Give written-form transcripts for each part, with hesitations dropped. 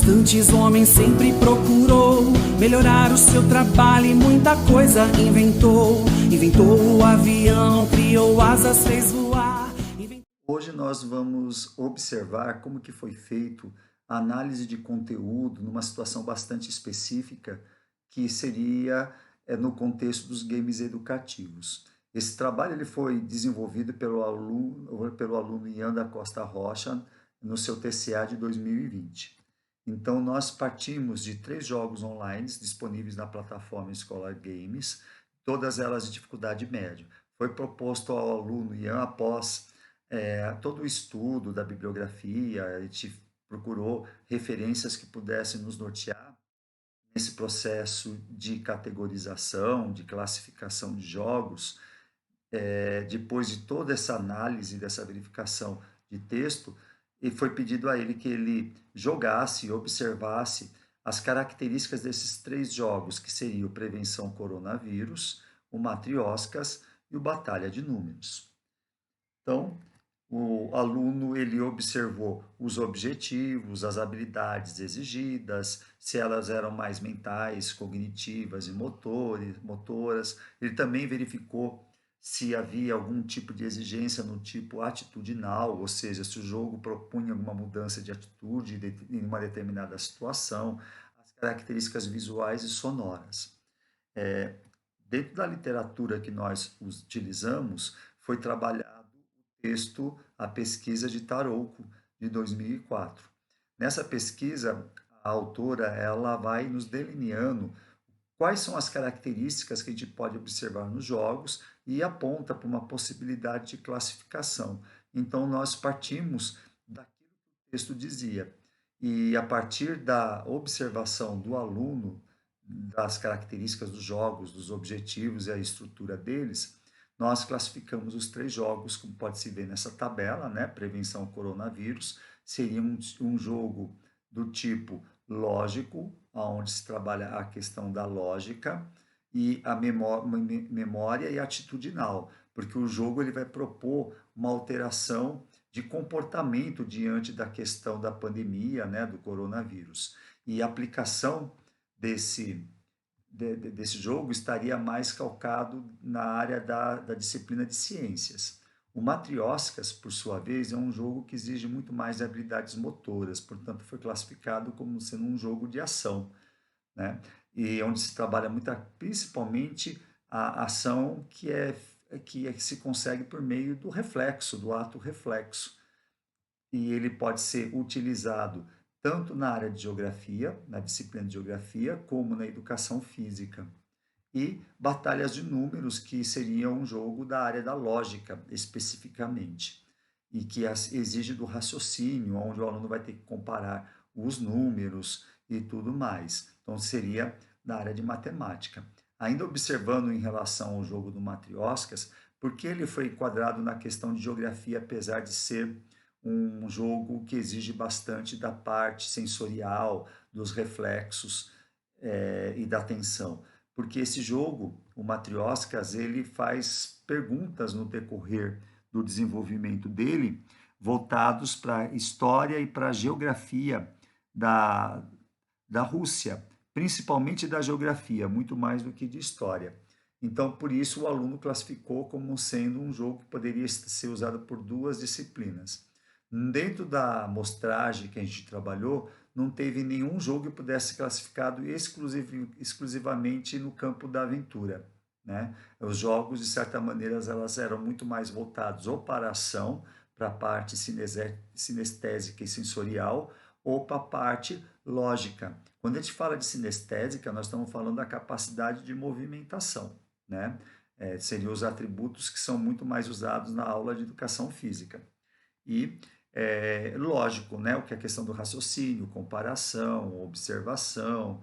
instantes o homem sempre procurou melhorar o seu trabalho e muita coisa inventou. Inventou o avião, criou asas, fez voar. Hoje nós vamos observar como que foi feito a análise de conteúdo numa situação bastante específica, que seria no contexto dos games educativos. Esse trabalho ele foi desenvolvido pelo aluno Ian da Costa Rocha no seu TCA de 2020. Então, nós partimos de 3 jogos online disponíveis na plataforma Escola Games, todas elas de dificuldade média. Foi proposto ao aluno Ian após todo o estudo da bibliografia, a gente procurou referências que pudessem nos nortear nesse processo de categorização, de classificação de jogos. Depois de toda essa análise, dessa verificação de texto, e foi pedido a ele que ele jogasse e observasse as características desses 3 jogos, que seriam o Prevenção Coronavírus, o Matrioscas e o Batalha de Números. Então, o aluno ele observou os objetivos, as habilidades exigidas, se elas eram mais mentais, cognitivas e motoras. Ele também verificou se havia algum tipo de exigência no tipo atitudinal, ou seja, se o jogo propunha alguma mudança de atitude em uma determinada situação, as características visuais e sonoras. Dentro da literatura que nós utilizamos, foi trabalhado o texto A Pesquisa de Tarouco, de 2004. Nessa pesquisa, a autora ela vai nos delineando quais são as características que a gente pode observar nos jogos e aponta para uma possibilidade de classificação. Então, nós partimos daquilo que o texto dizia. E a partir da observação do aluno, das características dos jogos, dos objetivos e a estrutura deles, nós classificamos os 3 jogos, como pode se ver nessa tabela, né? Prevenção ao coronavírus, seria um jogo do tipo lógico, onde se trabalha a questão da lógica e a memória e atitudinal, porque o jogo ele vai propor uma alteração de comportamento diante da questão da pandemia, né, do coronavírus. E a aplicação desse jogo estaria mais calcado na área da disciplina de ciências. O Matrioscas, por sua vez, é um jogo que exige muito mais de habilidades motoras, portanto foi classificado como sendo um jogo de ação, né? E onde se trabalha muito, principalmente a ação que se consegue por meio do reflexo, do ato reflexo. E ele pode ser utilizado tanto na área de geografia, na disciplina de geografia, como na educação física. E batalhas de números, que seria um jogo da área da lógica, especificamente, e que exige do raciocínio, onde o aluno vai ter que comparar os números e tudo mais. Então, seria da área de matemática. Ainda observando em relação ao jogo do Matrioscas, porque ele foi enquadrado na questão de geografia, apesar de ser um jogo que exige bastante da parte sensorial, dos reflexos e da atenção. Porque esse jogo, o Matrioscas, ele faz perguntas no decorrer do desenvolvimento dele, voltados para a história e para a geografia da Rússia, principalmente da geografia, muito mais do que de história. Então, por isso, o aluno classificou como sendo um jogo que poderia ser usado por 2 disciplinas. Dentro da amostragem que a gente trabalhou, não teve nenhum jogo que pudesse ser classificado exclusivamente no campo da aventura, né? Os jogos, de certa maneira, elas eram muito mais voltados ou para a ação, para a parte sinestésica e sensorial, ou para a parte lógica. Quando a gente fala de sinestésica, nós estamos falando da capacidade de movimentação, né? Seriam os atributos que são muito mais usados na aula de educação física. E lógico, né, o que é a questão do raciocínio, comparação, observação,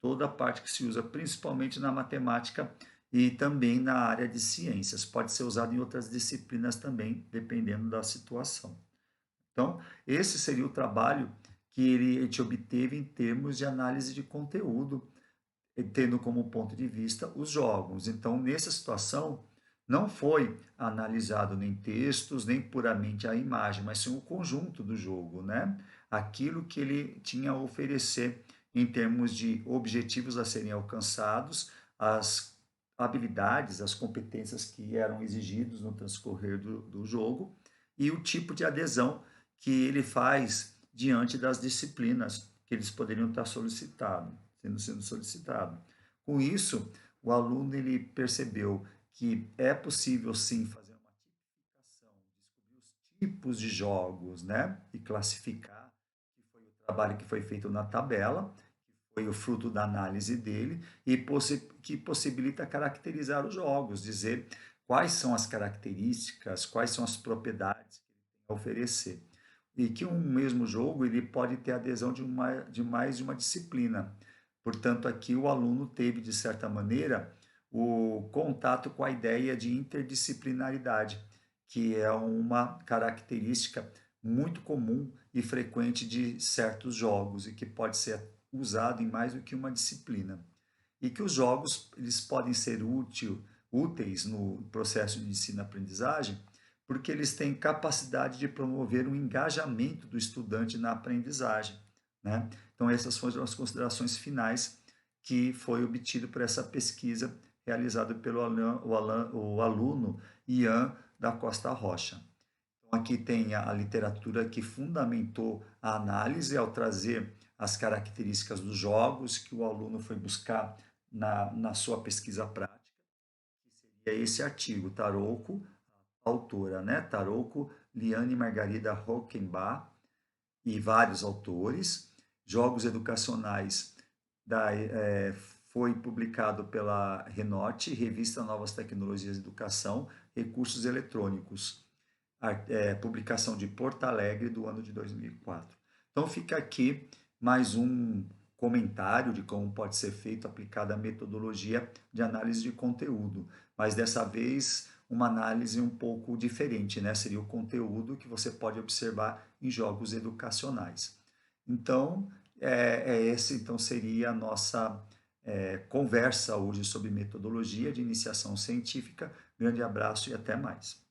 toda a parte que se usa principalmente na matemática e também na área de ciências. Pode ser usado em outras disciplinas também, dependendo da situação. Então, esse seria o trabalho que a gente obteve em termos de análise de conteúdo, tendo como ponto de vista os jogos. Então, nessa situação, não foi analisado nem textos, nem puramente a imagem, mas sim o conjunto do jogo, né? Aquilo que ele tinha a oferecer em termos de objetivos a serem alcançados, as habilidades, as competências que eram exigidos no transcorrer do jogo e o tipo de adesão que ele faz diante das disciplinas que eles poderiam estar sendo solicitado. Com isso, o aluno ele percebeu que é possível sim fazer uma tipificação, descobrir os tipos de jogos, né, e classificar, que foi o trabalho que foi feito na tabela, que foi o fruto da análise dele e que possibilita caracterizar os jogos, dizer quais são as características, quais são as propriedades que ele tem a oferecer. E que um mesmo jogo ele pode ter adesão de mais de uma disciplina. Portanto, aqui o aluno teve, de certa maneira, o contato com a ideia de interdisciplinaridade, que é uma característica muito comum e frequente de certos jogos e que pode ser usado em mais do que uma disciplina. E que os jogos eles podem ser úteis no processo de ensino-aprendizagem porque eles têm capacidade de promover um engajamento do estudante na aprendizagem, né? Então essas foram as considerações finais que foi obtido por essa pesquisa realizada pelo o aluno Ian da Costa Rocha. Então, aqui tem a literatura que fundamentou a análise ao trazer as características dos jogos que o aluno foi buscar na sua pesquisa prática, que seria esse artigo, Tarouco, a autora, né? Tarouco, Liane Margarida Rockenbach e vários autores. Jogos educacionais foi publicado pela Renote, Revista Novas Tecnologias de Educação, Recursos Eletrônicos, publicação de Porto Alegre do ano de 2004. Então fica aqui mais um comentário de como pode ser feito aplicada a metodologia de análise de conteúdo, mas dessa vez uma análise um pouco diferente, né? Seria o conteúdo que você pode observar em jogos educacionais. Então, esse então seria a nossa conversa hoje sobre metodologia de iniciação científica. Grande abraço e até mais.